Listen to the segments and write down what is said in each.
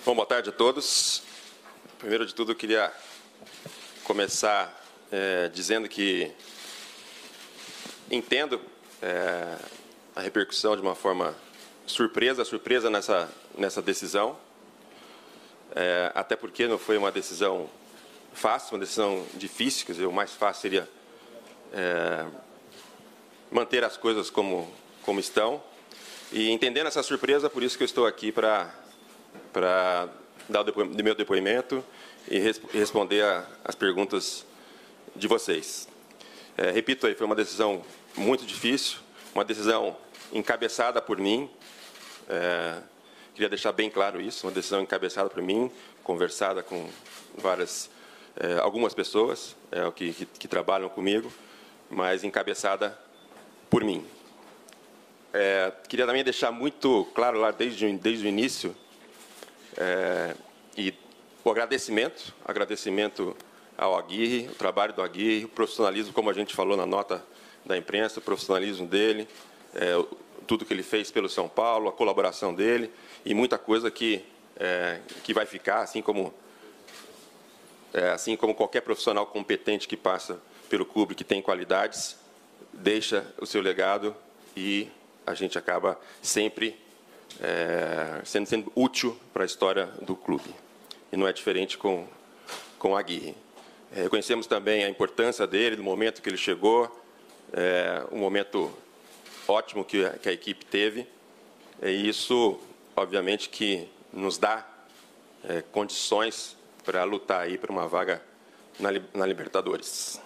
Bom, boa tarde a todos. Primeiro de tudo, eu queria começar dizendo que entendo a repercussão de uma forma surpresa nessa decisão, até porque não foi uma decisão fácil, uma decisão difícil. Quer dizer, o mais fácil seria manter as coisas como estão. E entendendo essa surpresa, por isso que eu estou aqui para dar o meu depoimento e responder as perguntas de vocês. Repito, aí, foi uma decisão muito difícil, uma decisão encabeçada por mim. Queria deixar bem claro isso, uma decisão encabeçada por mim, conversada com algumas pessoas que trabalham comigo, mas encabeçada por mim. Queria também deixar muito claro lá desde o início e o agradecimento ao Aguirre, o trabalho do Aguirre, o profissionalismo, como a gente falou na nota da imprensa, o profissionalismo dele, tudo que ele fez pelo São Paulo, a colaboração dele e muita coisa que vai ficar, assim como qualquer profissional competente que passa pelo clube, que tem qualidades, deixa o seu legado e a gente acaba sempre sendo útil para a história do clube. E não é diferente com a Aguirre. Reconhecemos também a importância dele, do momento que ele chegou, um momento ótimo que a equipe teve. E isso, obviamente, que nos dá condições para lutar aí por uma vaga na Libertadores.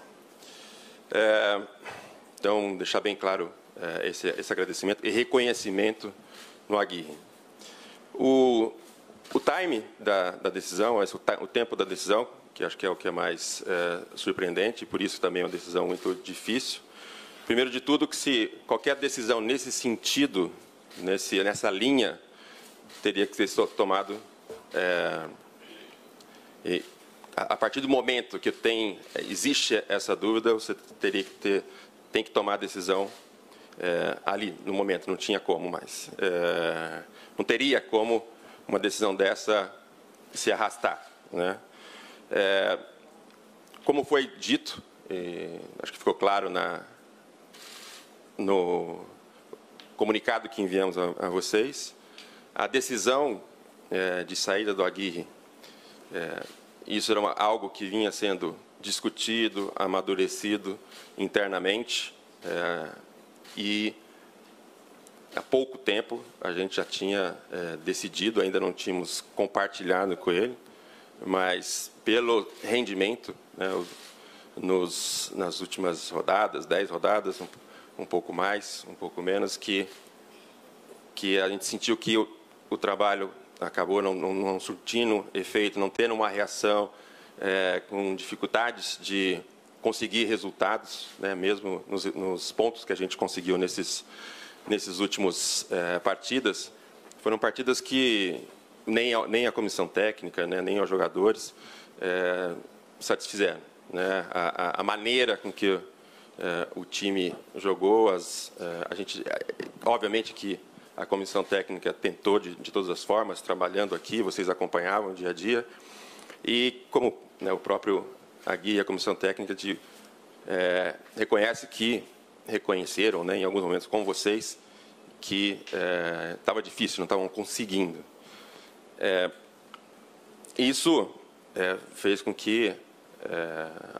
Então, deixar bem claro esse agradecimento e reconhecimento no Aguirre. O time da decisão, o tempo da decisão, que acho que é o que é mais surpreendente, e por isso também é uma decisão muito difícil. Primeiro de tudo, que se qualquer decisão nesse sentido, nessa linha, teria que ser tomado a partir do momento que existe essa dúvida, você tem que tomar a decisão ali, no momento, não tinha como mais. Não teria como uma decisão dessa se arrastar, né? Como foi dito, acho que ficou claro no comunicado que enviamos a vocês, a decisão de saída do Aguirre, isso era algo que vinha sendo discutido, amadurecido internamente, e há pouco tempo a gente já tinha decidido, ainda não tínhamos compartilhado com ele, mas pelo rendimento, né, nas últimas rodadas, 10 rodadas, um pouco mais, um pouco menos, que a gente sentiu que o trabalho acabou não surtindo efeito, não tendo uma reação, com dificuldades de conseguir resultados, né, mesmo nos pontos que a gente conseguiu nesses últimos partidas. Foram partidas que nem a comissão técnica, né, nem os jogadores satisfizeram, né? A maneira com que o time jogou, a gente, obviamente que a comissão técnica tentou de todas as formas, trabalhando aqui, vocês acompanhavam dia a dia, e como, né, o próprio Aguirre e a comissão técnica reconheceram, né, em alguns momentos com vocês, que estava difícil, não estavam conseguindo. Isso fez com que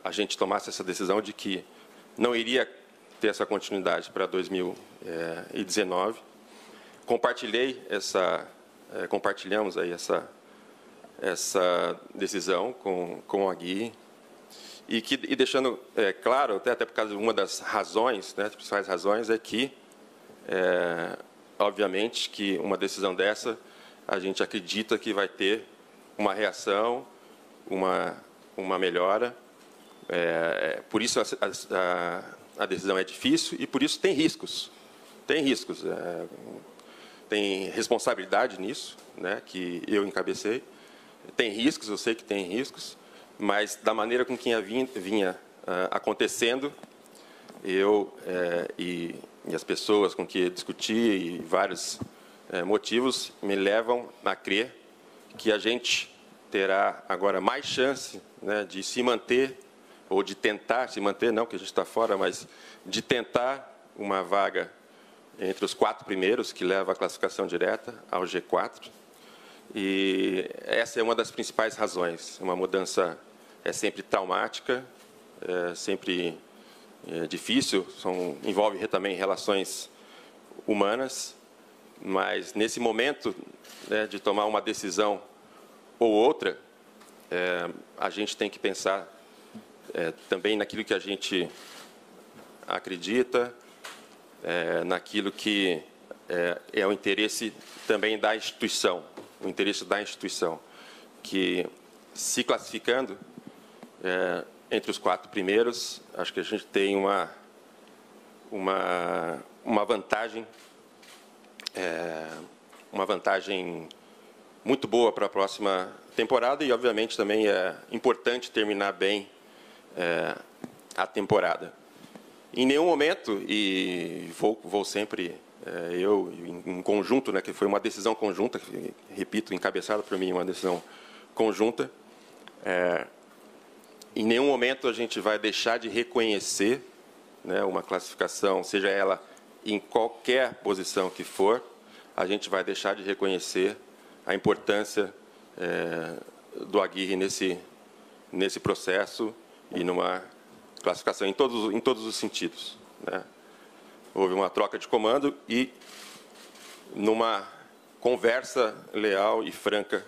a gente tomasse essa decisão de que não iria ter essa continuidade para 2019. Compartilhamos aí essa decisão com o Aguirre e deixando claro, até por causa de uma das razões, né, as principais razões, é que, obviamente, que uma decisão dessa, a gente acredita que vai ter uma reação, uma melhora. Por isso a decisão é difícil e por isso tem riscos. Tem riscos. Tem responsabilidade nisso, né, que eu encabecei. Tem riscos, eu sei que tem riscos, mas da maneira com que vinha acontecendo, eu e as pessoas com que discuti e vários motivos me levam a crer que a gente terá agora mais chance, né, de se manter, ou de tentar se manter, não que a gente está fora, mas de tentar uma vaga entre os 4 primeiros, que leva a classificação direta ao G4. E essa é uma das principais razões. Uma mudança é sempre traumática, é sempre difícil, envolve também relações humanas, mas nesse momento, né, de tomar uma decisão ou outra, a gente tem que pensar também naquilo que a gente acredita, naquilo que é o interesse também da instituição, o interesse da instituição, que se classificando entre os 4 primeiros, acho que a gente tem uma vantagem, muito boa para a próxima temporada e, obviamente, também é importante terminar bem a temporada. Em nenhum momento, e vou sempre, eu em conjunto, né, que foi uma decisão conjunta, repito, encabeçada por mim, uma decisão conjunta, em nenhum momento a gente vai deixar de reconhecer, né, uma classificação, seja ela em qualquer posição que for, a gente vai deixar de reconhecer a importância do Aguirre nesse processo e numa classificação em todos os sentidos, né? Houve uma troca de comando e numa conversa leal e franca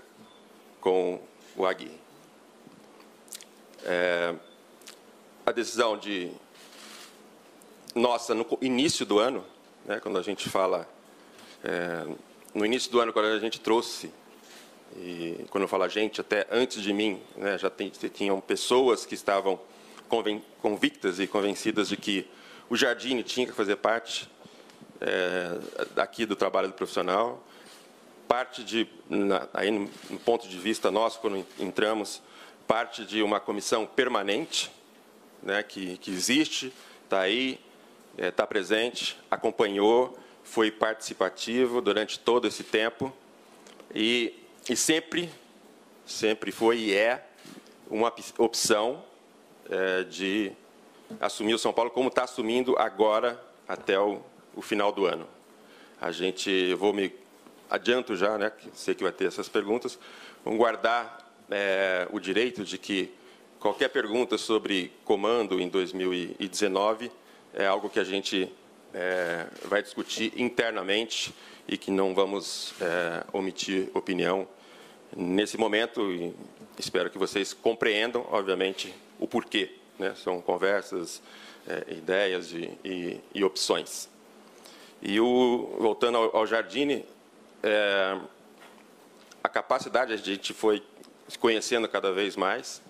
com o Aguirre. A decisão nossa no início do ano, né, quando a gente fala no início do ano, quando a gente trouxe, e quando eu falo a gente, até antes de mim, né, já tinham pessoas que estavam convictas e convencidas de que o Jardine tinha que fazer parte daqui do trabalho do profissional, parte aí no ponto de vista nosso, quando entramos, parte de uma comissão permanente, né, que existe, está aí, está presente, acompanhou, foi participativo durante todo esse tempo e sempre foi e é uma opção de assumir o São Paulo como está assumindo agora até o final do ano. Eu me adianto já, né, que sei que vai ter essas perguntas, vamos guardar o direito de que qualquer pergunta sobre comando em 2019 é algo que a gente vai discutir internamente e que não vamos omitir opinião nesse momento, e espero que vocês compreendam, obviamente, o porquê, né? São conversas, ideias e opções. E voltando ao Jardine, a capacidade, a gente foi se conhecendo cada vez mais,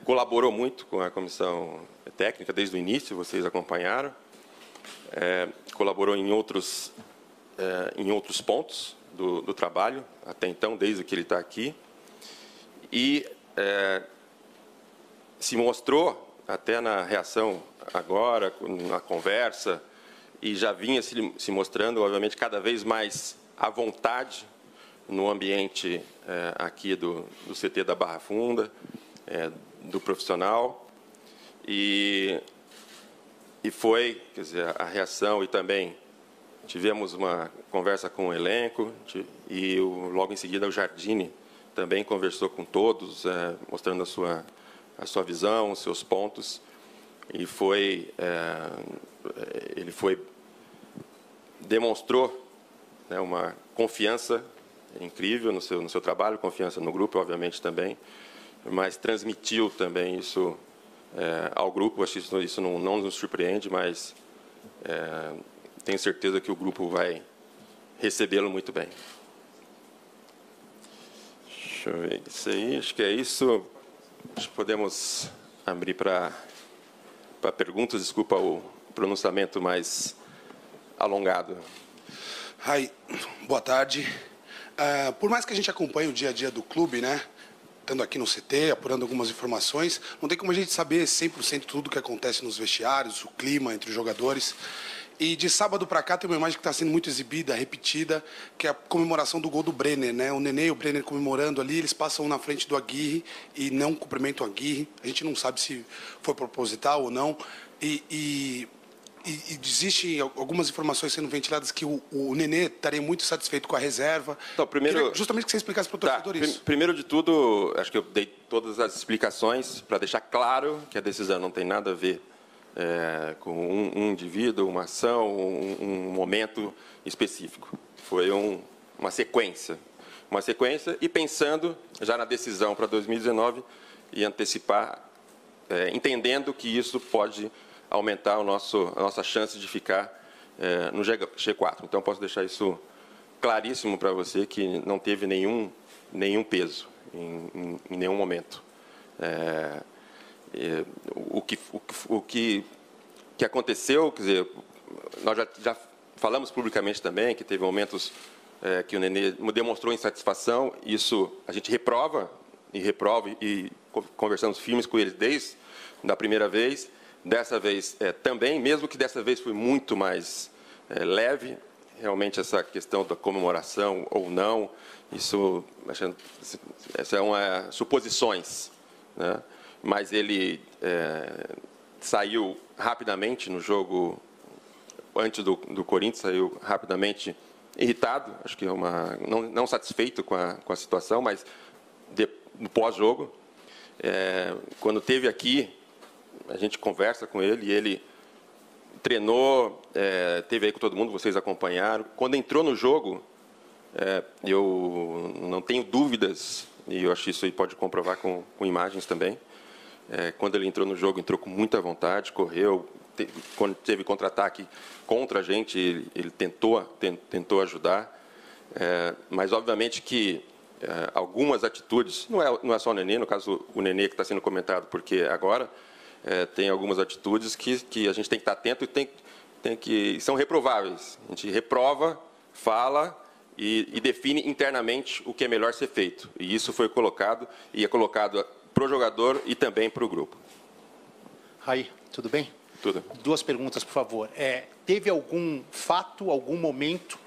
colaborou muito com a comissão técnica desde o início, vocês acompanharam, colaborou em outros pontos do trabalho, até então, desde que ele está aqui, e se mostrou, até na reação agora, na conversa, e já vinha se mostrando, obviamente, cada vez mais à vontade no ambiente aqui do CT da Barra Funda, do profissional, e foi, quer dizer, a reação, e também tivemos uma conversa com o elenco, e logo em seguida o Jardine também conversou com todos, mostrando a sua visão, os seus pontos, e ele demonstrou, né, uma confiança incrível no seu trabalho, confiança no grupo, obviamente, também, mas transmitiu também isso ao grupo. Acho que isso não nos surpreende, mas tenho certeza que o grupo vai recebê-lo muito bem. Deixa eu ver isso aí, acho que é isso. Acho que podemos abrir para perguntas. Desculpa o pronunciamento mais alongado. Hi, boa tarde. Por mais que a gente acompanhe o dia a dia do clube, né, estando aqui no CT, apurando algumas informações, não tem como a gente saber 100% tudo o que acontece nos vestiários, o clima entre os jogadores. E de sábado para cá tem uma imagem que está sendo muito exibida, repetida, que é a comemoração do gol do Brenner, né? O Nenê e o Brenner comemorando ali, eles passam na frente do Aguirre e não cumprimentam o Aguirre. A gente não sabe se foi proposital ou não. E existem algumas informações sendo ventiladas que o Nenê estaria muito satisfeito com a reserva. Então, primeiro, justamente que você explicasse para o torcedor isso. Primeiro de tudo, acho que eu dei todas as explicações para deixar claro que a decisão não tem nada a ver com um indivíduo, uma ação, um momento específico. Foi uma sequência. Uma sequência e pensando já na decisão para 2019 e antecipar, entendendo que isso pode aumentar a nossa chance de ficar no G4. Então, posso deixar isso claríssimo para você, que não teve nenhum peso em nenhum momento. O que aconteceu, quer dizer, nós já falamos publicamente também que teve momentos que o Nenê demonstrou insatisfação, isso a gente reprova e conversamos firmes com ele desde a primeira vez. Dessa vez também, mesmo que dessa vez foi muito mais leve, realmente essa questão da comemoração ou não, isso são suposições, né? Mas ele saiu rapidamente no jogo, antes do Corinthians, saiu rapidamente irritado, acho que não satisfeito com a situação, mas no pós-jogo, quando teve aqui, a gente conversa com ele e ele treinou, teve aí com todo mundo, vocês acompanharam. Quando entrou no jogo, eu não tenho dúvidas, e eu acho que isso aí pode comprovar com imagens também. Quando ele entrou no jogo, entrou com muita vontade, correu. Quando teve contra-ataque contra a gente, ele tentou ajudar. Mas, obviamente, que algumas atitudes, não é só o Nenê, no caso o Nenê que está sendo comentado, porque agora tem algumas atitudes que a gente tem que estar atento e são reprováveis. A gente reprova, fala e define internamente o que é melhor ser feito. E isso foi colocado e é colocado para o jogador e também para o grupo. Raí, tudo bem? Tudo. 2 perguntas, por favor. Teve algum fato, algum momento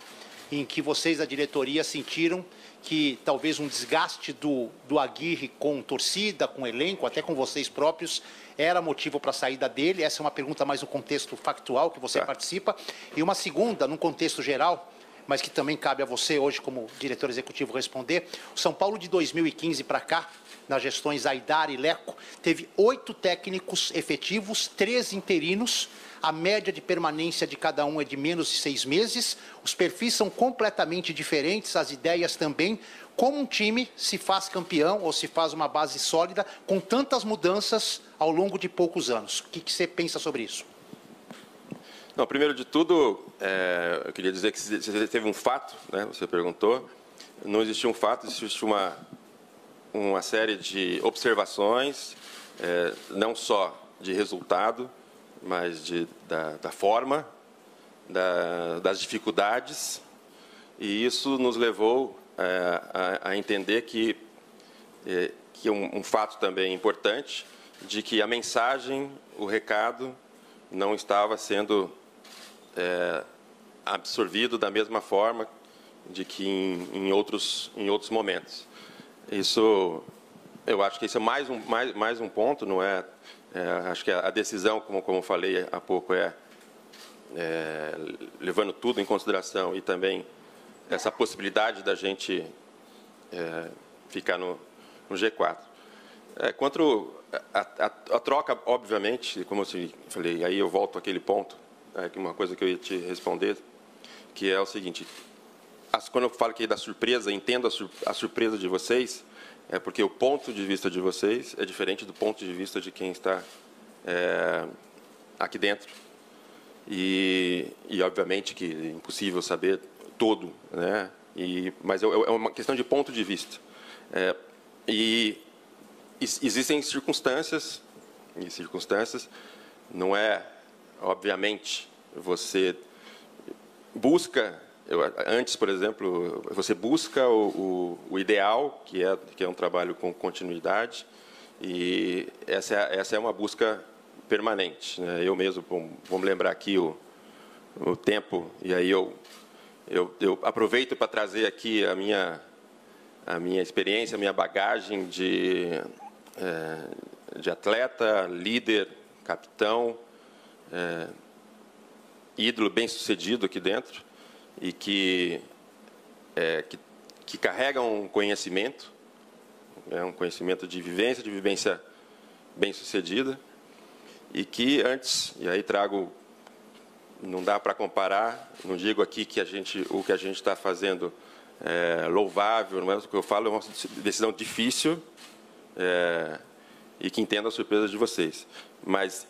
em que vocês, a diretoria, sentiram que talvez um desgaste do Aguirre com torcida, com elenco, até com vocês próprios, era motivo para a saída dele? Essa é uma pergunta mais no contexto factual que você participa. E uma segunda, num contexto geral, mas que também cabe a você hoje, como diretor executivo, responder. O São Paulo de 2015 para cá, nas gestões Aidar e Leco, teve 8 técnicos efetivos, 3 interinos. A média de permanência de cada um é de menos de 6 meses. Os perfis são completamente diferentes, as ideias também. Como um time se faz campeão ou se faz uma base sólida com tantas mudanças ao longo de poucos anos? O que você pensa sobre isso? Não, primeiro de tudo, eu queria dizer que você teve um fato, né? Você perguntou. Não existiu um fato, existiu uma série de observações, não só de resultado, mas da forma, das dificuldades, e isso nos levou a entender que um fato também importante, de que a mensagem, o recado, não estava sendo absorvido da mesma forma de que em outros momentos. Isso, eu acho que isso é mais um ponto, não é? Acho que a decisão, como falei há pouco, levando tudo em consideração e também essa possibilidade da gente ficar no G4. Quanto a troca, obviamente, como eu falei, aí eu volto àquele ponto, uma coisa que eu ia te responder, que é o seguinte: quando eu falo aqui da surpresa, entendo a surpresa de vocês, porque o ponto de vista de vocês é diferente do ponto de vista de quem está aqui dentro. E obviamente que é impossível saber tudo, né? Mas é uma questão de ponto de vista. E existem circunstâncias, não é, obviamente, você busca, antes, por exemplo, você busca o ideal, que é um trabalho com continuidade, e essa é uma busca permanente, né? Eu mesmo, vamos lembrar aqui o tempo, e aí eu aproveito para trazer aqui a minha experiência, a minha bagagem de atleta, líder, capitão, ídolo bem-sucedido aqui dentro, e que carrega um conhecimento de vivência bem-sucedida, e que antes, e aí trago, não dá para comparar, não digo aqui que o que a gente está fazendo é louvável, não é o que eu falo, é uma decisão difícil, e que entendo a surpresa de vocês. Mas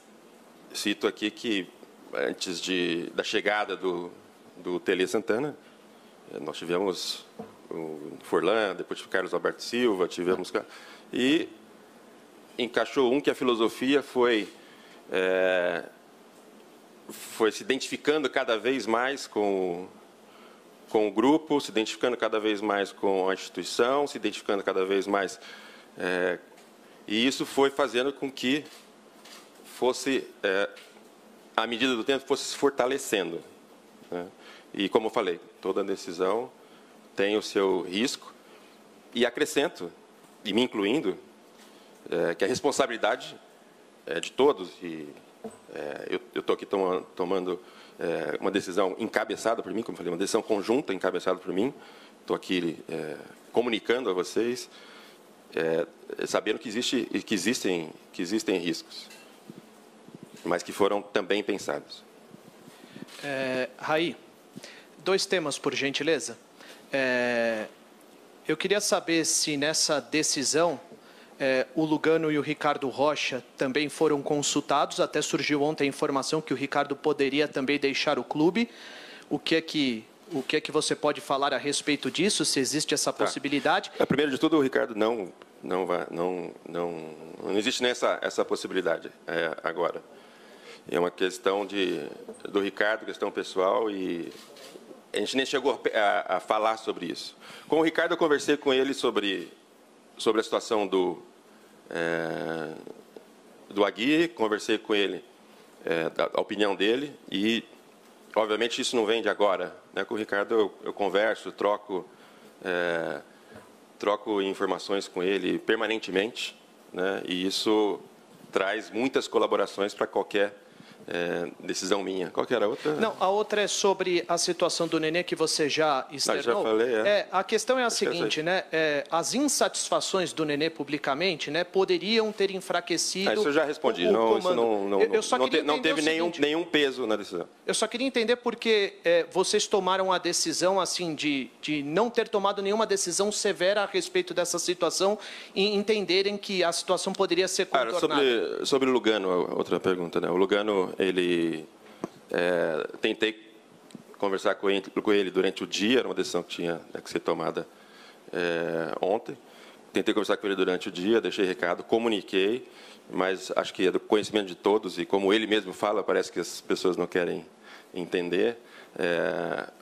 cito aqui que antes da chegada do Tele Santana, nós tivemos o Forlan, depois o Carlos Alberto Silva, e encaixou que a filosofia foi se identificando cada vez mais com o grupo, se identificando cada vez mais com a instituição, se identificando cada vez mais, e isso foi fazendo com que fosse, à medida do tempo, fosse se fortalecendo, né? E, como eu falei, toda decisão tem o seu risco, e acrescento, e me incluindo, que a responsabilidade é de todos, e eu estou aqui tomando uma decisão encabeçada por mim, como eu falei, uma decisão conjunta encabeçada por mim, estou aqui comunicando a vocês, sabendo que existem riscos, mas que foram também pensados. Raí, 2 temas, por gentileza. Eu queria saber se nessa decisão o Lugano e o Ricardo Rocha também foram consultados. Até surgiu ontem a informação que o Ricardo poderia também deixar o clube. O que é que você pode falar a respeito disso, se existe essa possibilidade? Primeiro de tudo, o Ricardo não existe nem essa possibilidade agora. É uma questão do Ricardo, questão pessoal, e a gente nem chegou a falar sobre isso. Com o Ricardo, eu conversei com ele sobre a situação do Aguirre, conversei com ele da opinião dele, e, obviamente, isso não vem de agora, né? Com o Ricardo eu converso, troco informações com ele permanentemente, né? E isso traz muitas colaborações para qualquer decisão minha. Qual que era a outra? Não, a outra é sobre a situação do Nenê, que você já externou. Já falei, a questão é a seguinte, né? As insatisfações do Nenê publicamente, né, poderiam ter enfraquecido. Isso eu já respondi. Não teve nenhum peso na decisão. Eu só queria entender porque vocês tomaram a decisão assim de não ter tomado nenhuma decisão severa a respeito dessa situação e entenderem que a situação poderia ser contornada. Sobre o Lugano, outra pergunta, né? O Lugano, tentei conversar com ele durante o dia, era uma decisão que tinha que ser tomada ontem. Tentei conversar com ele durante o dia, deixei recado, comuniquei, mas acho que é do conhecimento de todos, e como ele mesmo fala, parece que as pessoas não querem entender.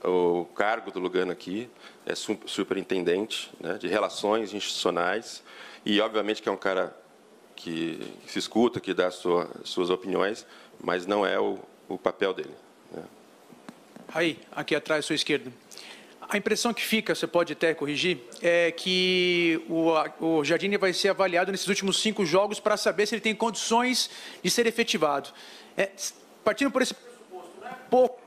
O cargo do Lugano aqui é superintendente, né, de relações institucionais, e obviamente que é um cara que se escuta, que dá suas opiniões, mas não é o papel dele, né? Aí, aqui atrás, à sua esquerda. A impressão que fica, você pode até corrigir, é que o Jardine vai ser avaliado nesses últimos 5 jogos para saber se ele tem condições de ser efetivado. Partindo por esse pressuposto, não é pouco.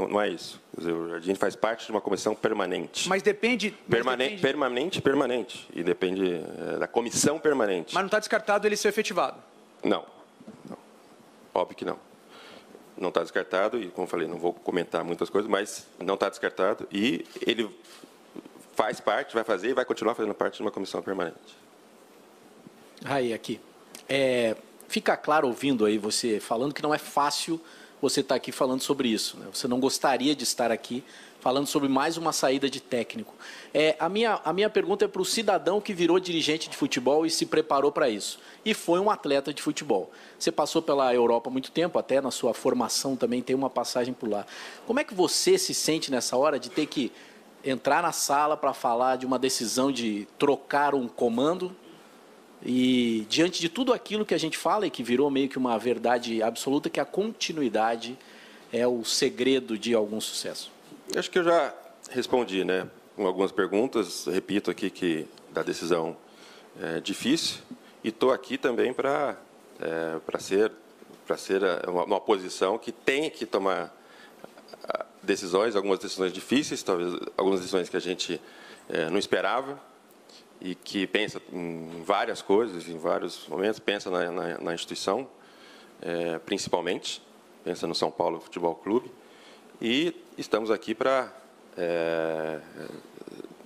Não é isso. Quer dizer, o Jardine faz parte de uma comissão permanente. Mas depende... Permanente. E depende da comissão permanente. Mas não está descartado ele ser efetivado? Não. Óbvio que não. Não está descartado, e, como eu falei, não vou comentar muitas coisas, mas não está descartado, e ele faz parte, vai fazer e vai continuar fazendo parte de uma comissão permanente. Aí, aqui. Fica claro, ouvindo aí você falando, que não é fácil você estar aqui falando sobre isso, né? Você não gostaria de estar aqui falando sobre mais uma saída de técnico. A minha pergunta é para o cidadão que virou dirigente de futebol e se preparou para isso. E foi um atleta de futebol. Você passou pela Europa há muito tempo, até na sua formação também tem uma passagem por lá. Como é que você se sente nessa hora de ter que entrar na sala para falar de uma decisão de trocar um comando? E diante de tudo aquilo que a gente fala e que virou meio que uma verdade absoluta, que é a continuidade é o segredo de algum sucesso? Acho que eu já respondi, né, com algumas perguntas. Repito aqui que da decisão é difícil e estou aqui também para ser uma posição que tem que tomar decisões, algumas decisões difíceis, talvez algumas decisões que a gente não esperava e que pensa em várias coisas, em vários momentos, pensa na instituição, principalmente, pensa no São Paulo Futebol Clube, e estamos aqui para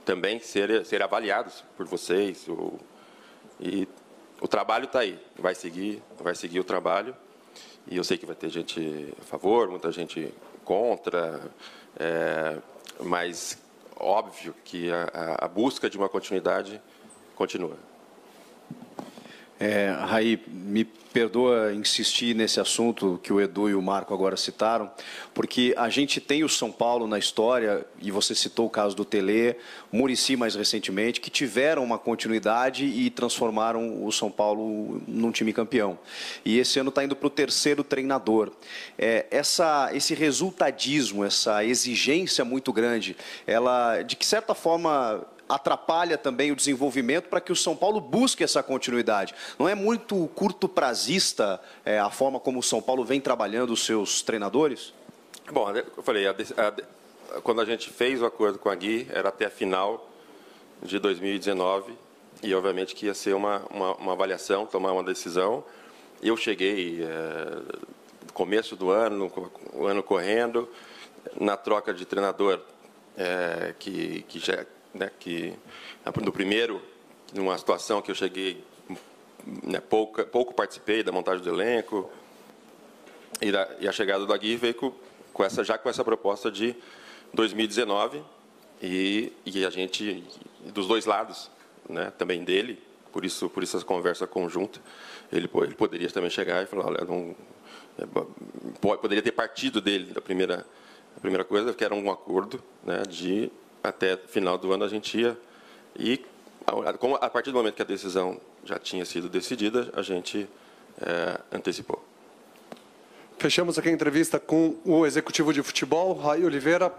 também ser avaliados por vocês, e o trabalho está aí, vai seguir o trabalho, e eu sei que vai ter gente a favor, muita gente contra, mas óbvio que a busca de uma continuidade continua. Raí, me perdoa insistir nesse assunto que o Edu e o Marco agora citaram, porque a gente tem o São Paulo na história, e você citou o caso do Tele, Muricy mais recentemente, que tiveram uma continuidade e transformaram o São Paulo num time campeão. E esse ano está indo para o terceiro treinador. Esse resultadismo, essa exigência muito grande, ela, de que certa forma, atrapalha também o desenvolvimento para que o São Paulo busque essa continuidade. Não é muito curto-prazista a forma como o São Paulo vem trabalhando os seus treinadores? Bom, eu falei, quando a gente fez o acordo com a Gui, era até a final de 2019, e obviamente que ia ser uma avaliação, tomar uma decisão. Eu cheguei no começo do ano, o ano correndo, na troca de treinador, que no primeiro, numa situação que eu cheguei, pouco participei da montagem do elenco, e a chegada do Aguirre veio já com essa proposta de 2019, e a gente, dos dois lados, né, também dele, por isso essa conversa conjunta, ele poderia também chegar e falar, olha, poderia ter partido dele a primeira coisa, que era um acordo, né, de até final do ano a gente ia, e a partir do momento que a decisão já tinha sido decidida, a gente antecipou. Fechamos aqui a entrevista com o executivo de futebol, Raí Oliveira.